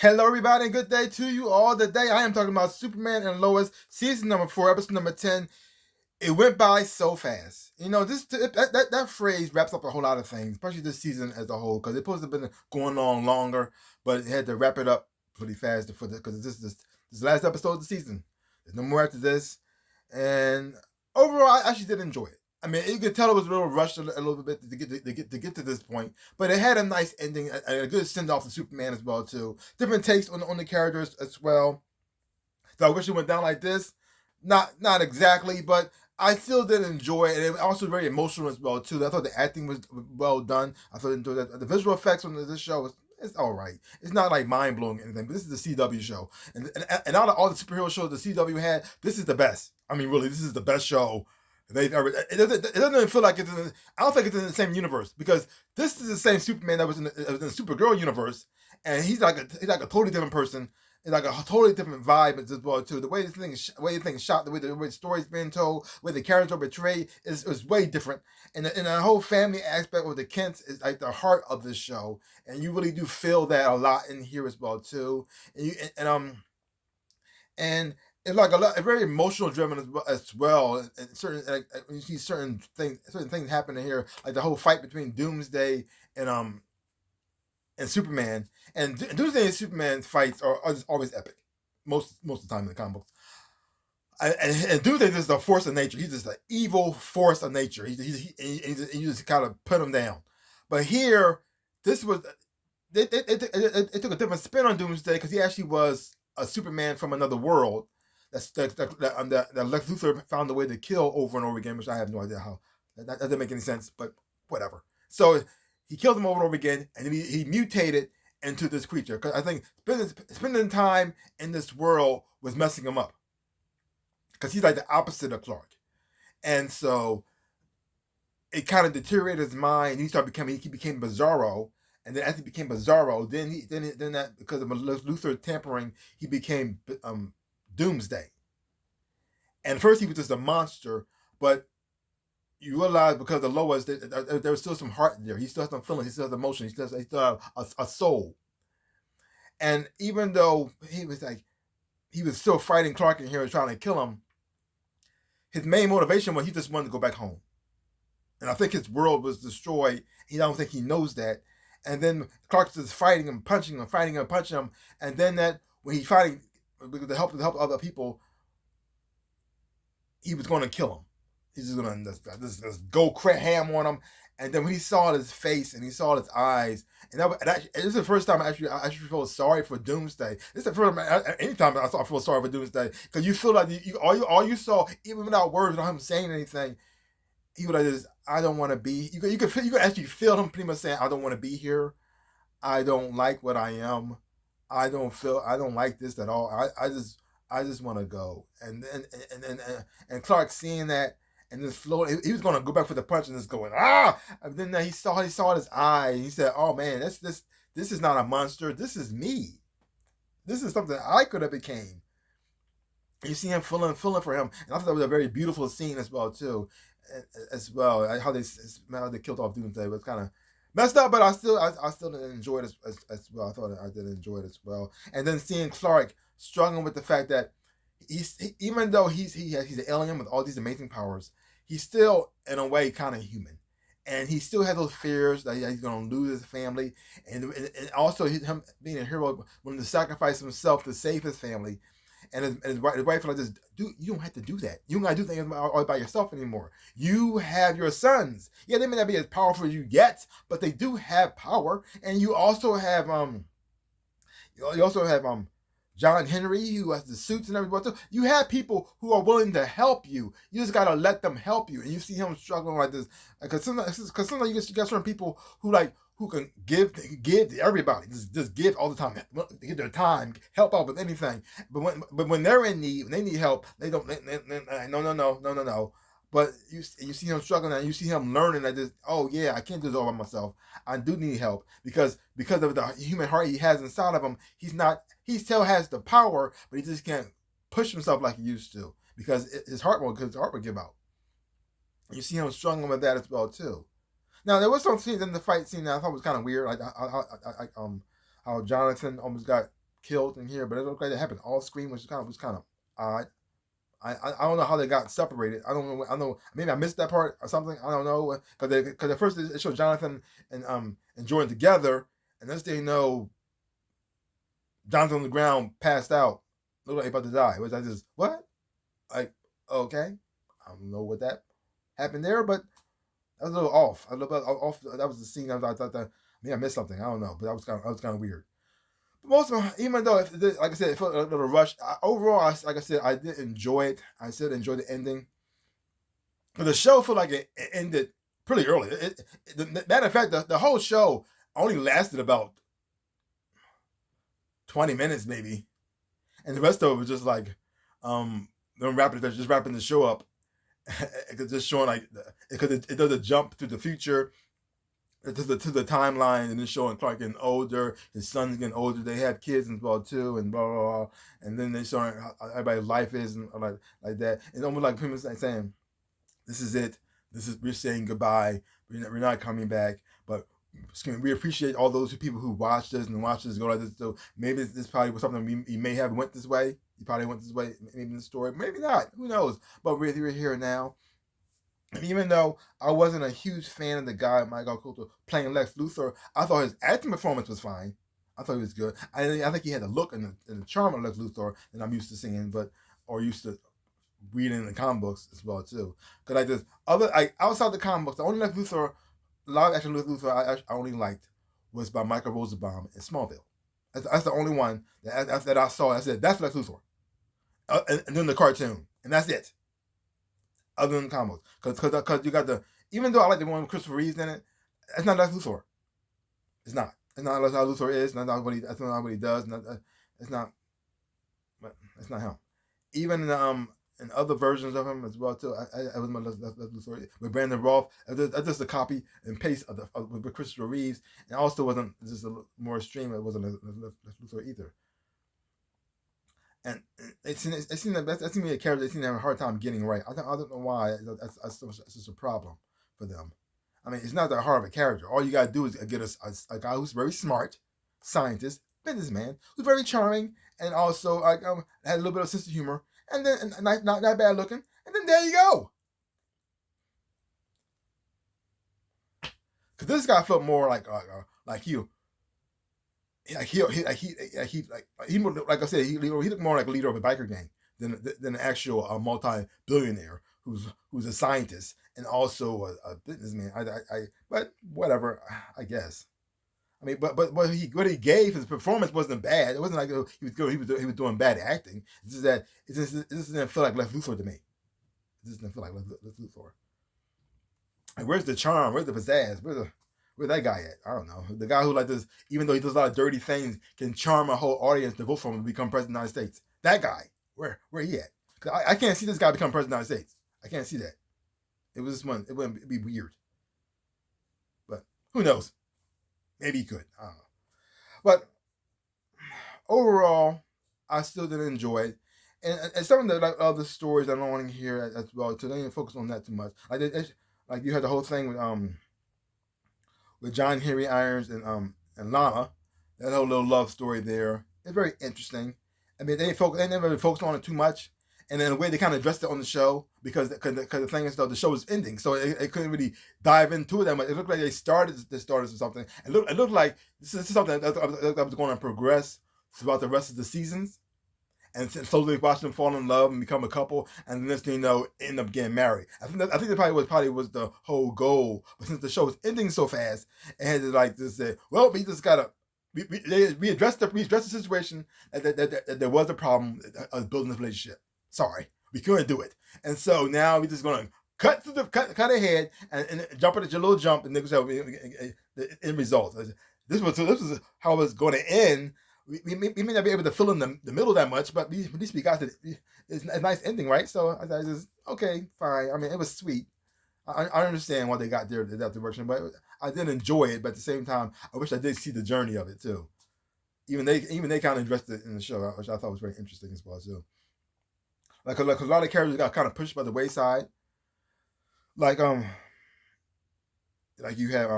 Hello, everybody, and good day to you all. Today, I am talking about Superman and Lois, season number 4, episode number 10. It went by so fast. You know, that phrase wraps up a whole lot of things, especially this season as a whole, because it's supposed to have been going on longer, but it had to wrap it up pretty fast because this is the last episode of the season. There's no more after this, and overall, I actually did enjoy it. I mean, you could tell it was a little rushed a little bit to get to this point, but it had a nice ending, a good send off to Superman as well too. Different takes on the characters as well. So I wish it went down like this. Not exactly, but I still did enjoy it. And it was also very emotional as well too. I thought the acting was well done. I thought the visual effects on this show was it's all right. It's not like mind blowing or anything, but this is the CW show, and out of all the superhero shows the CW had, this is the best. I mean, really, this is the best show they've ever. It doesn't even feel like it's. I don't think it's in the same universe because this is the same Superman that was in the Supergirl universe, and he's like a totally different person. It's like a totally different vibe as well too. The way the thing is shot, the way the story's being told, the way the characters are portrayed is way different. And the whole family aspect with the Kents is like the heart of this show, and you really do feel that a lot in here as well too. And it's like a very emotional driven as well. And certain when you see certain things happening here, like the whole fight between Doomsday and and Superman. And Doomsday and Superman fights are just always epic, most of the time in the comic books. And Doomsday is just a force of nature. He's just an evil force of nature. You just kind of put him down. But here, this was it took a different spin on Doomsday because he actually was a Superman from another world. That Lex Luthor found a way to kill over and over again, which I have no idea how. That doesn't make any sense, but whatever. So he killed him over and over again, and then he mutated into this creature. Because I think spending time in this world was messing him up. Because he's like the opposite of Clark. And so it kind of deteriorated his mind. He became Bizarro. And then as he became Bizarro, then that because of Luthor tampering, he became Doomsday. And first he was just a monster, but you realize because of Lois, there was still some heart there. He still has some feelings. He still has emotion. He still has a soul. And even though he was still fighting Clark in here and trying to kill him, his main motivation was he just wanted to go back home. And I think his world was destroyed. I don't think he knows that. And then Clark's just fighting him, punching him, fighting him, punching him. And then that when he fighting with the help of other people, he was going to kill him. He's just going to just go ham on him. And then when he saw his face and he saw his eyes, and this is the first time I actually feel sorry for Doomsday. This is the first time, anytime I feel sorry for Doomsday, because you feel like all you saw, even without words, without him saying anything, he would have just, I don't want to be. You could actually feel him pretty much saying, I don't want to be here. I don't like what I am. I don't like this at all. I just want to go. And Clark seeing that and just floating, he was going to go back for the punch and just going And then he saw his eye. He said, "Oh man, this is not a monster. This is me. This is something I could have became." And you see him feeling for him, and I thought that was a very beautiful scene as well too, as well. How they killed off Doomsday was kind of messed up, but I still did enjoy it as well. I thought I did enjoy it as well. And then seeing Clark struggling with the fact that even though he's an alien with all these amazing powers, he's still in a way kind of human, and he still has those fears that he's going to lose his family, and also him being a hero, wanting to sacrifice himself to save his family. And his wife like this, dude, you don't have to do that. You don't got to do things all by yourself anymore. You have your sons. Yeah, they may not be as powerful as you yet, but they do have power. And you also have John Henry, who has the suits and everything. So you have people who are willing to help you. You just gotta let them help you. And you see him struggling like this, because sometimes you get certain people who can give to everybody, just give all the time, give their time, help out with anything. But when they're in need, when they need help, they don't. No. But you see him struggling, and you see him learning that I can't do this all by myself. I do need help because of the human heart he has inside of him. He still has the power, but he just can't push himself like he used to because his heart would give out. You see him struggling with that as well too. Now there was some scenes in the fight scene that I thought was kind of weird, like how Jonathan almost got killed in here, but it looked like it happened off screen, which was kind of odd. I don't know how they got separated. I don't know. I know maybe I missed that part or something. I don't know because at first it showed Jonathan and Jordan together, and next thing you know, Jonathan on the ground passed out, looked like he about to die. Was I just what? Like okay, I don't know what that happened there, but that was a little off. A little bit off. That was the scene. I thought that maybe I missed something. I don't know, but that was kind of weird. But most of them, even though, like I said, it felt a little rushed. Overall, like I said, I did enjoy it. I still enjoyed the ending. But the show felt like it ended pretty early. Matter of fact, the whole show only lasted about 20 minutes, maybe, and the rest of it was just like them just wrapping the show up. Just showing like because it does a jump to the future to the timeline, and then showing Clark getting older, his son's getting older, they have kids and well too, and blah blah blah, and then they showing how everybody's life is and like that. It's almost like people saying, "This is it. We're saying goodbye. We're not coming back." But we appreciate all those people who watched us and watched us go like this. So maybe this probably was something we may have went this way. You probably went this way, maybe in the story, maybe not. Who knows? But we're here now. And even though I wasn't a huge fan of the guy, Michael Coulter, playing Lex Luthor, I thought his acting performance was fine. I thought he was good. I think he had the look and the charm of Lex Luthor that I'm used to seeing, or used to reading in the comic books as well too. Because outside the comic books, the only Lex Luthor, live action Lex Luthor I only liked was by Michael Rosenbaum in Smallville. That's the only one that I saw. I said that's Lex Luthor, and then the cartoon, and that's it. Other than comics, because you got even though I like the one with Christopher Reeves in it, it's not Lex Luthor. It's not. It's not how Luthor is. That's not what he does. It's not. But it's not him. Even in other versions of him as well too. I was my Lex Luthor with Brandon Roth. That's just a copy and paste with Christopher Reeves, and also wasn't just a more extreme. It wasn't Lex Luthor either. And it seemed that seemed to be a character they seem to have a hard time getting right. I don't know why. That's just a problem for them. I mean, it's not that hard of a character. All you gotta do is get a guy who's very smart, scientist, businessman, who's very charming, and also had a little bit of sense of humor, and then not bad looking, and then there you go. Because this guy felt more like you. He like I said, he looked more like a leader of a biker gang than an actual multi-billionaire who's a scientist and also a businessman. But whatever, I guess. I mean, but what he gave, his performance wasn't bad. It wasn't like he was good. He was doing bad acting. It's just that it just didn't feel like Lex Luthor to me. It just didn't feel like Lex Luthor. Like, where's the charm? Where's the pizzazz? Where's that guy at? I don't know. The guy who like this, even though he does a lot of dirty things, can charm a whole audience to vote for him to become president of the United States. That guy, where he at? I can't see this guy become president of the United States. I can't see that. It was just one. It wouldn't be weird. But who knows? Maybe he could. I don't know. But overall, I still did enjoy it. And some of the other stories I don't want to hear as well. So they didn't focus on that too much. Like you had the whole thing with John Henry Irons and Lana, that whole little love story there. It's very interesting. I mean, they never really focused on it too much, and then the way they kind of addressed it on the show because the thing is though the show was ending, so it couldn't really dive into it that much. It looked like they started something. It looked like this is something that was going to progress throughout the rest of the seasons. And slowly watch them fall in love and become a couple, and the next thing you know, end up getting married. I think that probably was the whole goal. But since the show was ending so fast, it had to like just say, well, we just gotta we addressed the situation that there was a problem of building this relationship. Sorry, we couldn't do it, and so now we're just gonna cut ahead and jump at a little jump, and the end result. This was how it was going to end. We may not be able to fill in the middle that much, but at least we got it's a nice ending, right? So I just okay, fine. I mean, it was sweet. I understand why they got there that direction, but I did enjoy it. But at the same time, I wish I did see the journey of it too. Even they kind of addressed it in the show, which I thought was very interesting as well too. Like a lot of characters got kind of pushed by the wayside. Like you have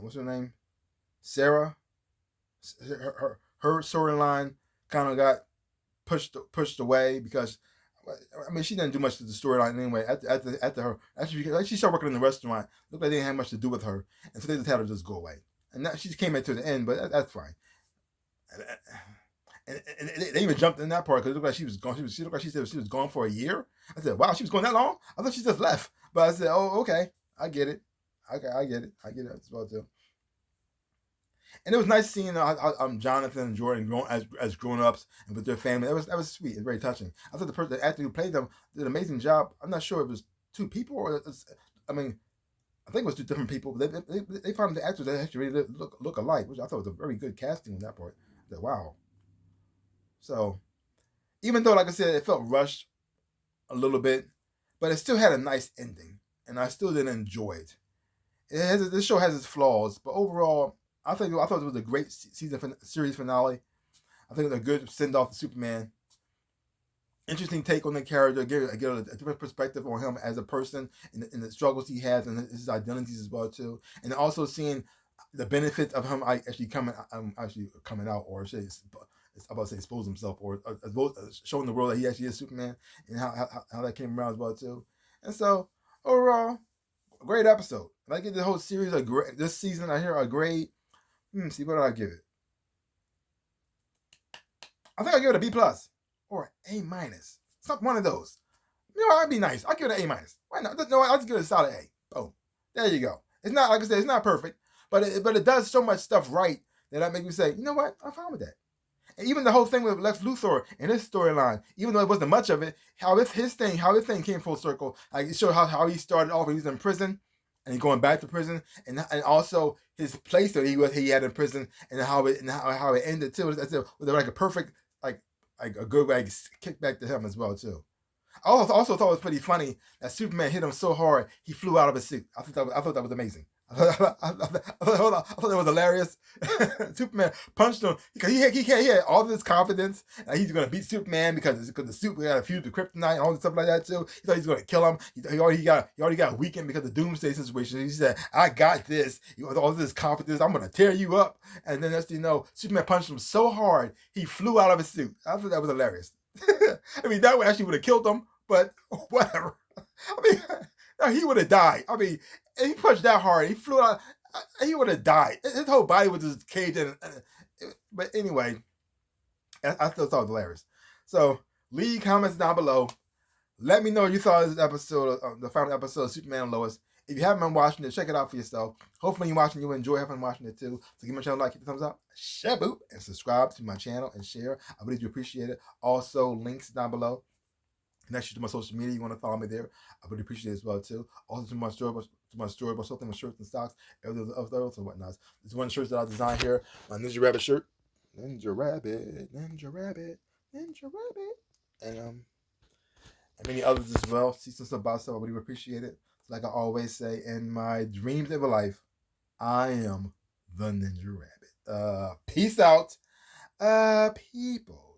what's her name, Sarah. her storyline kind of got pushed away because, I mean, she didn't do much to the storyline anyway. After she started working in the restaurant, looked like they didn't have much to do with her, and so they just had her just go away. And now she just came into the end, but that's fine. And they even jumped in that part because it looked like she was gone. She looked like she said she was gone for a year. I said, "Wow, she was gone that long? I thought she just left." But I said, "Oh, okay, I get it. Okay, I get it as well too." And it was nice seeing Jonathan and Jordan grown as grown ups and with their family. That was sweet and very touching. I thought the actor who played them did an amazing job. I'm not sure if it was two people or I mean, I think it was two different people. They found the actors that actually really look alike, which I thought was a very good casting on that part. That wow. So even though, like I said, it felt rushed a little bit, but it still had a nice ending, and I still did enjoy it. This show has its flaws, but overall, I thought it was a great series finale. I think it was a good send off to Superman. Interesting take on the character, get a different perspective on him as a person and the struggles he has and his identities as well too, and also seeing the benefits of him actually coming out, or should I'm about to say expose himself, or showing the world that he actually is Superman, and how that came around as well too. And so overall, a great episode. If I give the whole series a great, this season I hear a grade. See, what did I give it? I think I give it a B plus or A minus. Something one of those. You know, I'd be nice. I'll give it an A minus. Why not? No, I'll just give it a solid A. Boom. There you go. It's not, like I said, it's not perfect, but it does so much stuff right that makes me say, you know what? I'm fine with that. And even the whole thing with Lex Luthor and his storyline, even though it wasn't much of it, how his thing came full circle. Like it showed how he started off when he was in prison, and going back to prison, and also his place that he had in prison, and how it ended too. With like a perfect like a good kick back to him as well too. I also thought it was pretty funny that Superman hit him so hard he flew out of his suit. I thought that was amazing. I thought that was hilarious. Superman punched him because he had all this confidence and he's going to beat Superman because the suit got a fuse with kryptonite and all this stuff like that too. He thought he was going to kill him. He already got weakened because of the Doomsday situation. He said, "I got this." With all this confidence, I'm going to tear you up. And then Superman punched him so hard he flew out of his suit. I thought that was hilarious. I mean, that actually would have killed him, but whatever. I mean, he would have died. I mean, he punched that hard. He flew out. He would have died. His whole body was just caged in. But anyway, I still thought it was hilarious. So leave comments down below. Let me know what you thought of this episode, the final episode of Superman and Lois. If you haven't been watching it, check it out for yourself. Hopefully you're watching, you enjoy having watching it too. So give my channel a like, hit the thumbs up, share boop, and subscribe to my channel and share. I really do appreciate it. Also, links down below. Connect you to my social media. You want to follow me there. I would appreciate it as well too. Also to my store, but something with shirts and socks, others and whatnot. This is one of the shirts that I designed here. My NinjaRabbit shirt. NinjaRabbit. And many others as well. See some stuff about stuff. I really appreciate it. Like I always say, in my dreams of a life, I am the NinjaRabbit. Peace out, people.